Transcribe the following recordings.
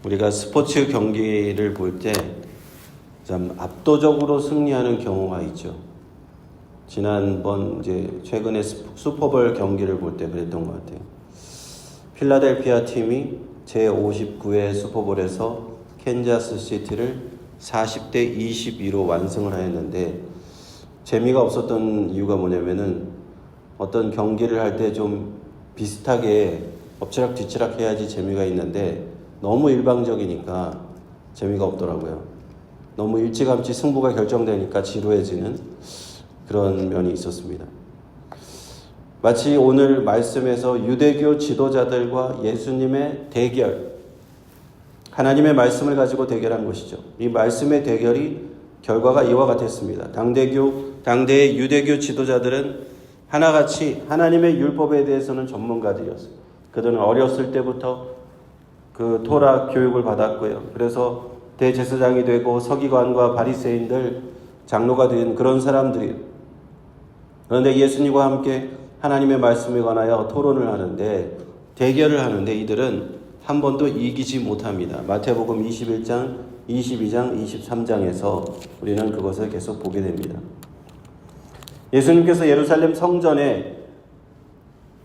우리가 스포츠 경기를 볼 때 참 압도적으로 승리하는 경우가 있죠. 지난번 최근에 슈퍼볼 경기를 볼 때 그랬던 것 같아요. 필라델피아 팀이 제59회 슈퍼볼에서 캔자스 시티를 40대 22로 완승을 하였는데, 재미가 없었던 이유가 뭐냐면은 어떤 경기를 할 때 좀 비슷하게 엎치락뒤치락 해야지 재미가 있는데 너무 일방적이니까 재미가 없더라고요. 너무 일찌감치 승부가 결정되니까 지루해지는 그런 면이 있었습니다. 마치 오늘 말씀에서 유대교 지도자들과 예수님의 대결, 하나님의 말씀을 가지고 대결한 것이죠. 이 말씀의 대결이 결과가 이와 같았습니다. 당대의 유대교 지도자들은 하나같이 하나님의 율법에 대해서는 전문가들이었어요. 그들은 어렸을 때부터 그 토라 교육을 받았고요. 그래서 대제사장이 되고 서기관과 바리새인들, 장로가 된 그런 사람들이에요. 그런데 예수님과 함께 하나님의 말씀에 관하여 토론을 하는데, 대결을 하는데 이들은 한 번도 이기지 못합니다. 마태복음 21장, 22장, 23장에서 우리는 그것을 계속 보게 됩니다. 예수님께서 예루살렘 성전에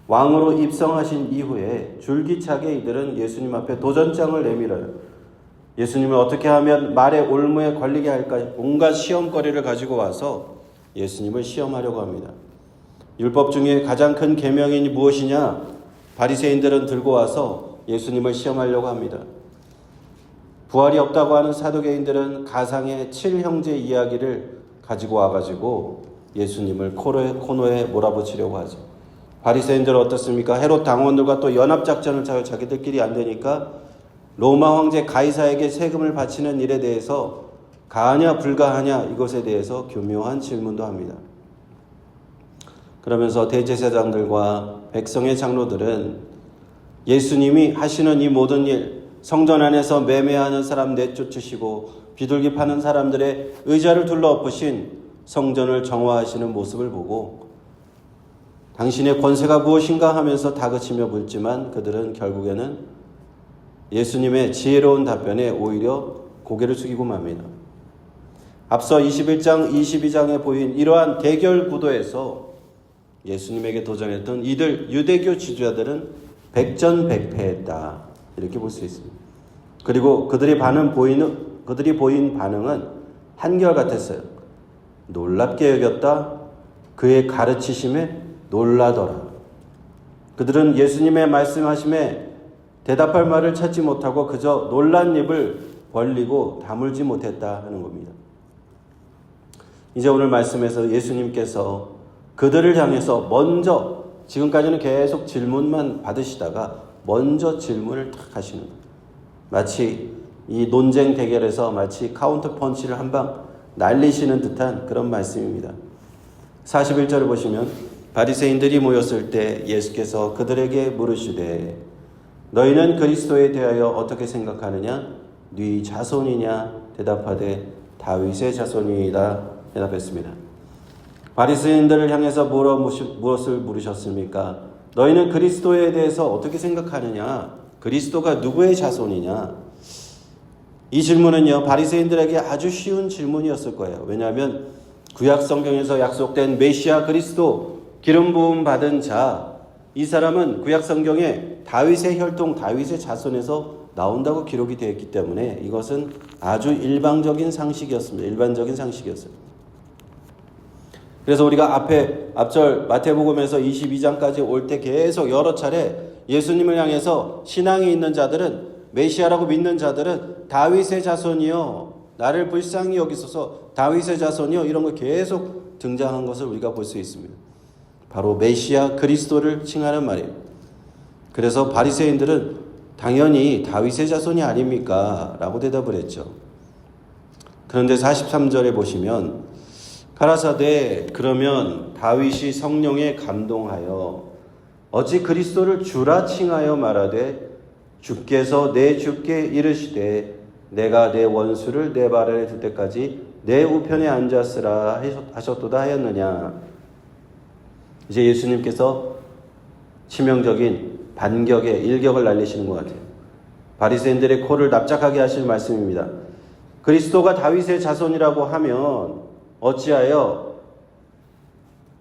왕으로 입성하신 이후에 줄기차게 이들은 예수님 앞에 도전장을 내밀어요. 예수님을 어떻게 하면 말의 올무에 걸리게 할까, 온갖 시험거리를 가지고 와서 예수님을 시험하려고 합니다. 율법 중에 가장 큰 계명이 무엇이냐? 바리새인들은 들고 와서 예수님을 시험하려고 합니다. 부활이 없다고 하는 사두개인들은 가상의 7형제 이야기를 가지고 와가지고 예수님을 코너에 몰아붙이려고 하죠. 바리새인들은 어떻습니까? 헤롯 당원들과 또 연합작전을 짜요. 자기들끼리 안 되니까 로마 황제 가이사에게 세금을 바치는 일에 대해서 가하냐 불가하냐, 이것에 대해서 교묘한 질문도 합니다. 그러면서 대제사장들과 백성의 장로들은 예수님이 하시는 이 모든 일, 성전 안에서 매매하는 사람 내쫓으시고 비둘기 파는 사람들의 의자를 둘러엎으신 성전을 정화하시는 모습을 보고 당신의 권세가 무엇인가 하면서 다그치며 묻지만, 그들은 결국에는 예수님의 지혜로운 답변에 오히려 고개를 숙이고 맙니다. 앞서 21장, 22장에 보인 이러한 대결 구도에서 예수님에게 도전했던 이들 유대교 지도자들은 백전백패했다, 이렇게 볼 수 있습니다. 그리고 그들이 보인 반응은 한결같았어요. 놀랍게 여겼다. 그의 가르치심에 놀라더라. 그들은 예수님의 말씀하심에 대답할 말을 찾지 못하고 그저 놀란 입을 벌리고 다물지 못했다 하는 겁니다. 이제 오늘 말씀에서 예수님께서 그들을 향해서 먼저, 지금까지는 계속 질문만 받으시다가 먼저 질문을 탁 하시는 거예요. 마치 이 논쟁 대결에서 마치 카운터 펀치를 한 방 날리시는 듯한 그런 말씀입니다. 41절을 보시면, 바리새인들이 모였을 때 예수께서 그들에게 물으시되 너희는 그리스도에 대하여 어떻게 생각하느냐? 네 자손이냐? 대답하되 다윗의 자손이다 대답했습니다. 바리새인들을 향해서 무엇을 물으셨습니까? 너희는 그리스도에 대해서 어떻게 생각하느냐? 그리스도가 누구의 자손이냐? 이 질문은요, 바리새인들에게 아주 쉬운 질문이었을 거예요. 왜냐하면 구약 성경에서 약속된 메시아 그리스도, 기름 부음 받은 자, 이 사람은 구약 성경에 다윗의 혈통, 다윗의 자손에서 나온다고 기록이 되어 있기 때문에 이것은 아주 일반적인 상식이었습니다. 그래서 우리가 앞절 마태복음에서 22장까지 올 때 계속 여러 차례 예수님을 향해서 신앙이 있는 자들은, 메시아라고 믿는 자들은 다윗의 자손이요, 나를 불쌍히 여기소서 다윗의 자손이요, 이런 거 계속 등장한 것을 우리가 볼 수 있습니다. 바로 메시아 그리스도를 칭하는 말이에요. 그래서 바리새인들은 당연히 다윗의 자손이 아닙니까? 라고 대답을 했죠. 그런데 43절에 보시면 가라사대 그러면 다윗이 성령에 감동하여 어찌 그리스도를 주라 칭하여 말하되 주께서 내 주께 이르시되 내가 내 원수를 내 발 아래 둘 때까지 내 우편에 앉았으라 하셨도다 하였느냐. 이제 예수님께서 치명적인 반격의 일격을 날리시는 것 같아요. 바리새인들의 코를 납작하게 하실 말씀입니다. 그리스도가 다윗의 자손이라고 하면 어찌하여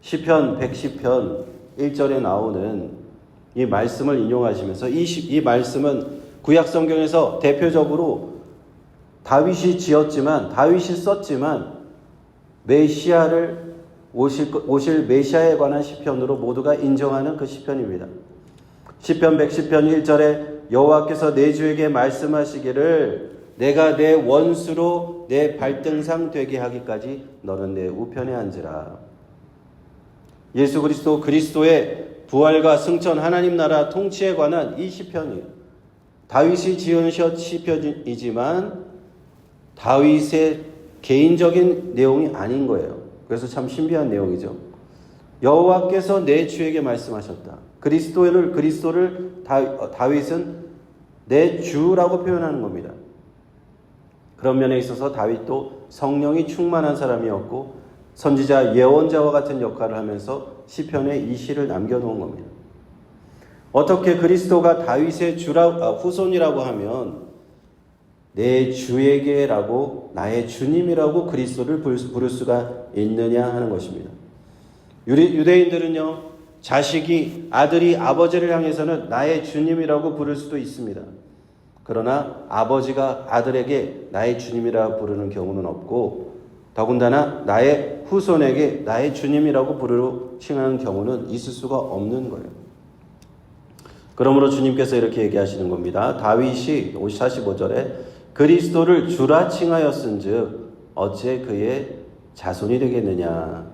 시편 110편 1절에 나오는 이 말씀을 인용하시면서 이 말씀은 구약 성경에서 대표적으로 다윗이 지었지만 다윗이 썼지만 메시아를 오실 메시아에 관한 시편으로 모두가 인정하는 그 시편입니다. 시편 110편 1절에 여호와께서 내 주에게 말씀하시기를 내가 내 원수로 내 발등상 되게 하기까지 너는 내 우편에 앉으라. 예수 그리스도의 부활과 승천 하나님 나라 통치에 관한 이 시편이에요. 다윗이 지은 시편이지만 다윗의 개인적인 내용이 아닌 거예요. 그래서 참 신비한 내용이죠. 여호와께서 내 주에게 말씀하셨다. 그리스도를 다윗은 내 주라고 표현하는 겁니다. 그런 면에 있어서 다윗도 성령이 충만한 사람이었고 선지자 예언자와 같은 역할을 하면서 시편에 이 시를 남겨놓은 겁니다. 어떻게 그리스도가 다윗의 후손이라고 하면 내 주에게라고 나의 주님이라고 그리스도를 부를 수가 있느냐 하는 것입니다. 유대인들은요, 아들이 아버지를 향해서는 나의 주님이라고 부를 수도 있습니다. 그러나 아버지가 아들에게 나의 주님이라고 부르는 경우는 없고 더군다나 나의 후손에게 나의 주님이라고 부르고 칭하는 경우는 있을 수가 없는 거예요. 그러므로 주님께서 이렇게 얘기하시는 겁니다. 다윗이 45절에 그리스도를 주라 칭하였은즉 어찌 그의 자손이 되겠느냐.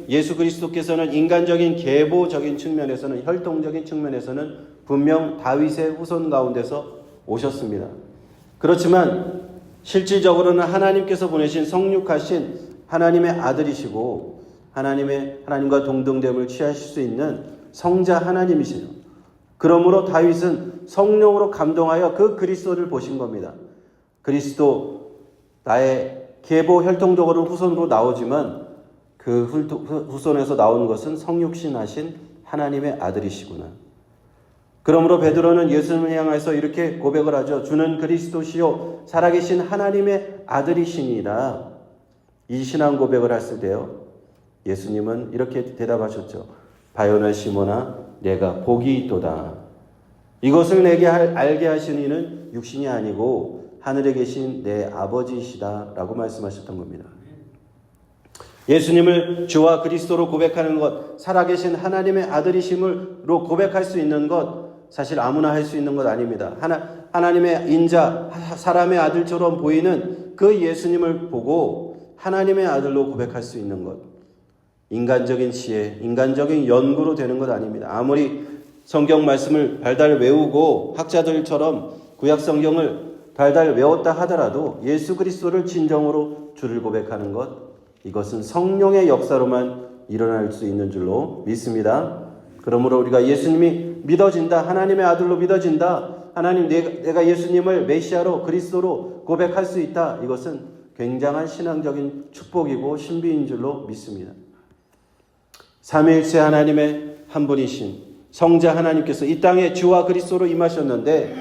예수 그리스도께서는 인간적인 계보적인 측면에서는 혈통적인 측면에서는 분명 다윗의 후손 가운데서 오셨습니다. 그렇지만 실질적으로는 하나님께서 보내신 성육하신 하나님의 아들이시고 하나님과 동등됨을 취하실 수 있는 성자 하나님이시죠. 그러므로 다윗은 성령으로 감동하여 그 그리스도를 보신 겁니다. 그리스도 나의 계보 혈통적으로 후손으로 나오지만 그 후손에서 나온 것은 성육신하신 하나님의 아들이시구나. 그러므로 베드로는 예수님을 향해서 이렇게 고백을 하죠. 주는 그리스도시요 살아계신 하나님의 아들이시니라. 이 신앙 고백을 했을 때요, 예수님은 이렇게 대답하셨죠. 바요나 시몬아 내가 복이 있도다. 이것을 내게 알게 하신 이는 육신이 아니고 하늘에 계신 내 아버지이시다 라고 말씀하셨던 겁니다. 예수님을 주와 그리스도로 고백하는 것, 살아계신 하나님의 아들이심으로 고백할 수 있는 것, 사실 아무나 할 수 있는 것 아닙니다. 하나님의 인자, 사람의 아들처럼 보이는 그 예수님을 보고 하나님의 아들로 고백할 수 있는 것, 인간적인 지혜, 인간적인 연구로 되는 것 아닙니다. 아무리 성경 말씀을 달달 외우고 학자들처럼 구약 성경을 달달 외웠다 하더라도 예수 그리스도를 진정으로 주를 고백하는 것, 이것은 성령의 역사로만 일어날 수 있는 줄로 믿습니다. 그러므로 우리가 예수님이 믿어진다, 하나님의 아들로 믿어진다, 내가 예수님을 메시아로 그리스도로 고백할 수 있다, 이것은 굉장한 신앙적인 축복이고 신비인 줄로 믿습니다. 삼위일체 하나님의 한 분이신 성자 하나님께서 이 땅에 주와 그리스도로 임하셨는데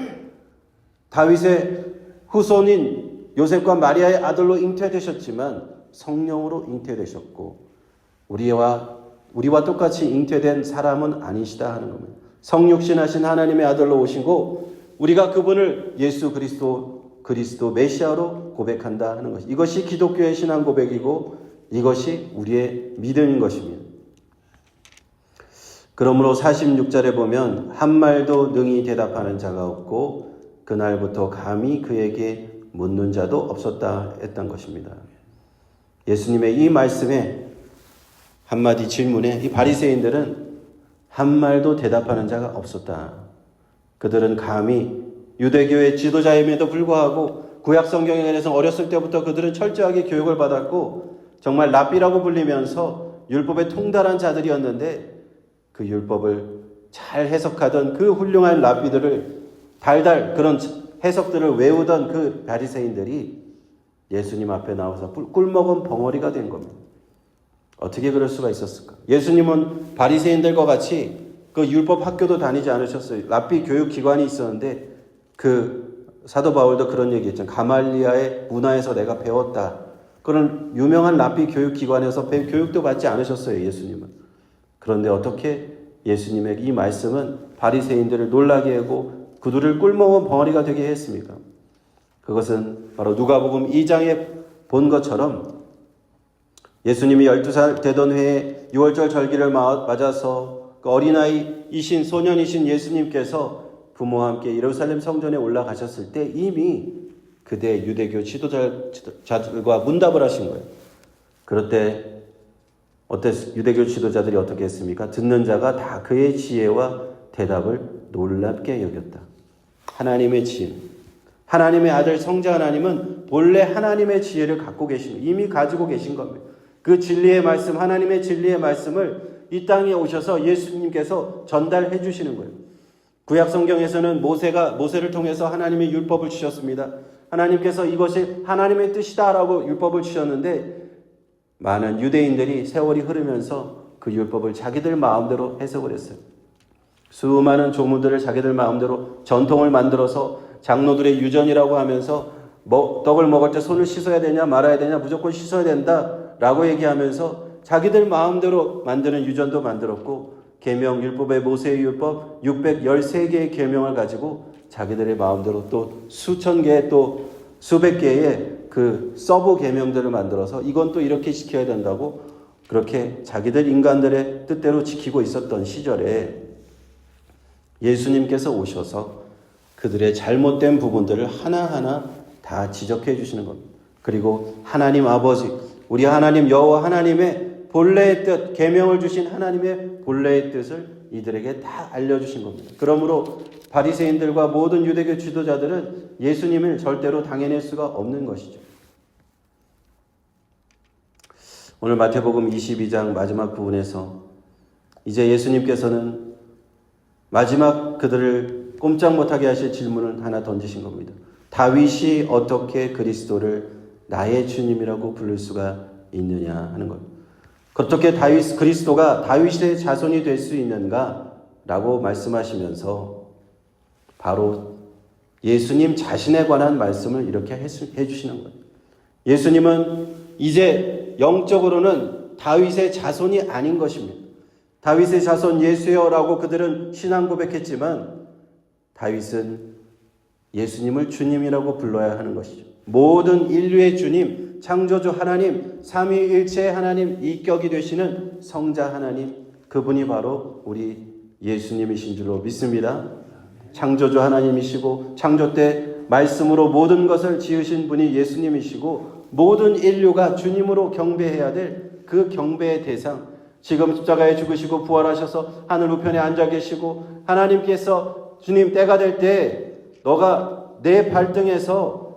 다윗의 후손인 요셉과 마리아의 아들로 잉태되셨지만 성령으로 잉태되셨고 우리와 똑같이 잉태된 사람은 아니시다 하는 겁니다. 성육신하신 하나님의 아들로 오시고 우리가 그분을 예수 그리스도 메시아로 고백한다 하는 것. 이것이 기독교의 신앙 고백이고 이것이 우리의 믿음인 것입니다. 그러므로 46절에 보면 한 말도 능히 대답하는 자가 없고 그날부터 감히 그에게 묻는 자도 없었다 했던 것입니다. 예수님의 이 말씀에 한마디 질문에 이 바리새인들은 한 말도 대답하는 자가 없었다. 그들은 감히 유대교의 지도자임에도 불구하고 구약 성경에 관해서 어렸을 때부터 그들은 철저하게 교육을 받았고 정말 랍비라고 불리면서 율법에 통달한 자들이었는데 그 율법을 잘 해석하던 그 훌륭한 랍비들을 달달 그런 해석들을 외우던 그 바리새인들이 예수님 앞에 나와서 꿀먹은 벙어리가 된 겁니다. 어떻게 그럴 수가 있었을까? 예수님은 바리새인들과 같이 그 율법 학교도 다니지 않으셨어요. 랍비 교육 기관이 있었는데 그 사도 바울도 그런 얘기했잖아요. 가말리아의 문화에서 내가 배웠다. 그런 유명한 랍비 교육 기관에서 교육도 받지 않으셨어요. 예수님은. 그런데 어떻게 예수님의 이 말씀은 바리새인들을 놀라게 하고 그들을 꿀먹은 벙어리가 되게 했습니까? 그것은 바로 누가복음 2장에 본 것처럼 예수님이 12살 되던 해에 6월절 절기를 맞아서 그 어린아이이신 소년이신 예수님께서 부모와 함께 예루살렘 성전에 올라가셨을 때 이미 그대 유대교 지도자들과 문답을 하신 거예요. 그럴 때 유대교 지도자들이 어떻게 했습니까? 듣는 자가 다 그의 지혜와 대답을 놀랍게 여겼다. 하나님의 지혜. 하나님의 아들 성자 하나님은 본래 하나님의 지혜를 갖고 계신 거예요. 이미 가지고 계신 겁니다. 그 진리의 말씀, 하나님의 진리의 말씀을 이 땅에 오셔서 예수님께서 전달해 주시는 거예요. 구약 성경에서는 모세를 통해서 하나님의 율법을 주셨습니다. 하나님께서 이것이 하나님의 뜻이다라고 율법을 주셨는데 많은 유대인들이 세월이 흐르면서 그 율법을 자기들 마음대로 해석을 했어요. 수많은 조문들을 자기들 마음대로 전통을 만들어서 장로들의 유전이라고 하면서 떡을 먹을 때 손을 씻어야 되냐 말아야 되냐 무조건 씻어야 된다라고 얘기하면서 자기들 마음대로 만드는 유전도 만들었고 계명 율법의 모세의 율법 613개의 계명을 가지고 자기들의 마음대로 또 수천 개 또 수백 개의 그 서브 계명들을 만들어서 이건 또 이렇게 지켜야 된다고 그렇게 자기들 인간들의 뜻대로 지키고 있었던 시절에 예수님께서 오셔서 그들의 잘못된 부분들을 하나하나 다 지적해 주시는 겁니다. 그리고 하나님 아버지, 우리 하나님 여호와 하나님의 본래의 뜻, 계명을 주신 하나님의 본래의 뜻을 이들에게 다 알려주신 겁니다. 그러므로 바리새인들과 모든 유대교 지도자들은 예수님을 절대로 당해낼 수가 없는 것이죠. 오늘 마태복음 22장 마지막 부분에서 이제 예수님께서는 마지막 그들을 꼼짝 못하게 하실 질문을 하나 던지신 겁니다. 다윗이 어떻게 그리스도를 나의 주님이라고 부를 수가 있느냐 하는 것. 어떻게 그리스도가 다윗의 자손이 될 수 있는가? 라고 말씀하시면서 바로 예수님 자신에 관한 말씀을 이렇게 해주시는 거예요. 예수님은 이제 영적으로는 다윗의 자손이 아닌 것입니다. 다윗의 자손 예수여라고 그들은 신앙 고백했지만 다윗은 예수님을 주님이라고 불러야 하는 것이죠. 모든 인류의 주님, 창조주 하나님, 삼위일체 하나님, 이격이 되시는 성자 하나님, 그분이 바로 우리 예수님이신 줄로 믿습니다. 창조주 하나님이시고 창조 때 말씀으로 모든 것을 지으신 분이 예수님이시고 모든 인류가 주님으로 경배해야 될 그 경배의 대상, 지금 십자가에 죽으시고 부활하셔서 하늘 우편에 앉아 계시고 하나님께서 주님 때가 될 때 너가 내 발등에서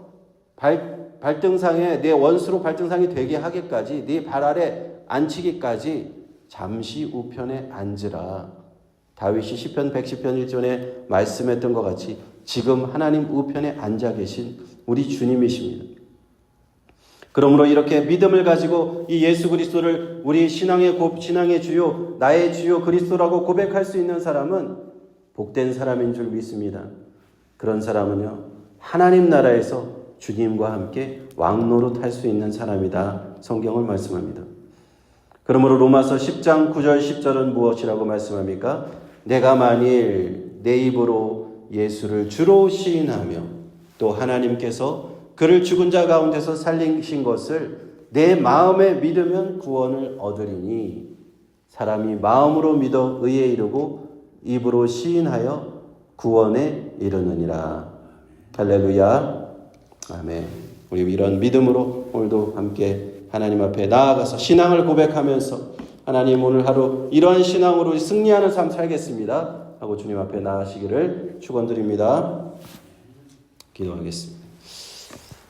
발등상에 내 원수로 발등상이 되게 하기까지 네 발 아래 앉히기까지 잠시 우편에 앉으라. 다윗이 시편 110편 1절에 말씀했던 것 같이 지금 하나님 우편에 앉아 계신 우리 주님이십니다. 그러므로 이렇게 믿음을 가지고 이 예수 그리스도를 우리 신앙의 주요, 나의 주요 그리스도라고 고백할 수 있는 사람은 복된 사람인 줄 믿습니다. 그런 사람은요, 하나님 나라에서 주님과 함께 왕노릇할 수 있는 사람이다. 성경을 말씀합니다. 그러므로 로마서 10장 9절 10절은 무엇이라고 말씀합니까? 내가 만일 내 입으로 예수를 주로 시인하며 또 하나님께서 그를 죽은 자 가운데서 살리신 것을 내 마음에 믿으면 구원을 얻으리니 사람이 마음으로 믿어 의에 이르고 입으로 시인하여 구원에 이르느니라. 할렐루야. 아멘. 우리 이런 믿음으로 오늘도 함께 하나님 앞에 나아가서 신앙을 고백하면서 하나님 오늘 하루 이러한 신앙으로 승리하는 삶 살겠습니다 하고 주님 앞에 나아가시기를 축원드립니다. 기도하겠습니다.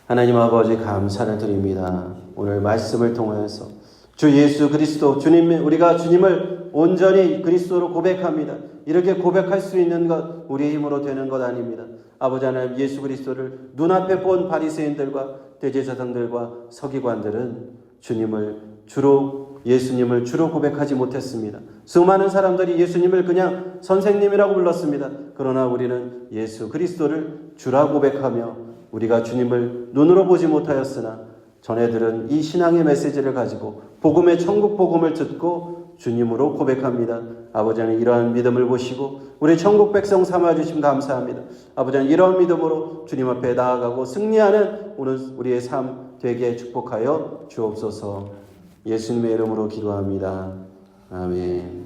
하나님 아버지 감사를 드립니다. 오늘 말씀을 통해서 주 예수 그리스도 우리가 주님을 온전히 그리스도로 고백합니다. 이렇게 고백할 수 있는 것 우리의 힘으로 되는 것 아닙니다. 아버지 하나님 예수 그리스도를 눈앞에 본 바리새인들과 대제사장들과 서기관들은 주님을 주로 예수님을 주로 고백하지 못했습니다. 수많은 사람들이 예수님을 그냥 선생님이라고 불렀습니다. 그러나 우리는 예수 그리스도를 주라 고백하며 우리가 주님을 눈으로 보지 못하였으나 전해들은 이 신앙의 메시지를 가지고 복음의 천국 복음을 듣고 주님으로 고백합니다. 아버지 하나님, 이러한 믿음을 보시고 우리 천국 백성 삼아주심 감사합니다. 아버지 하나님, 이러한 믿음으로 주님 앞에 나아가고 승리하는 오늘 우리의 삶 되게 축복하여 주옵소서. 예수님의 이름으로 기도합니다. 아멘.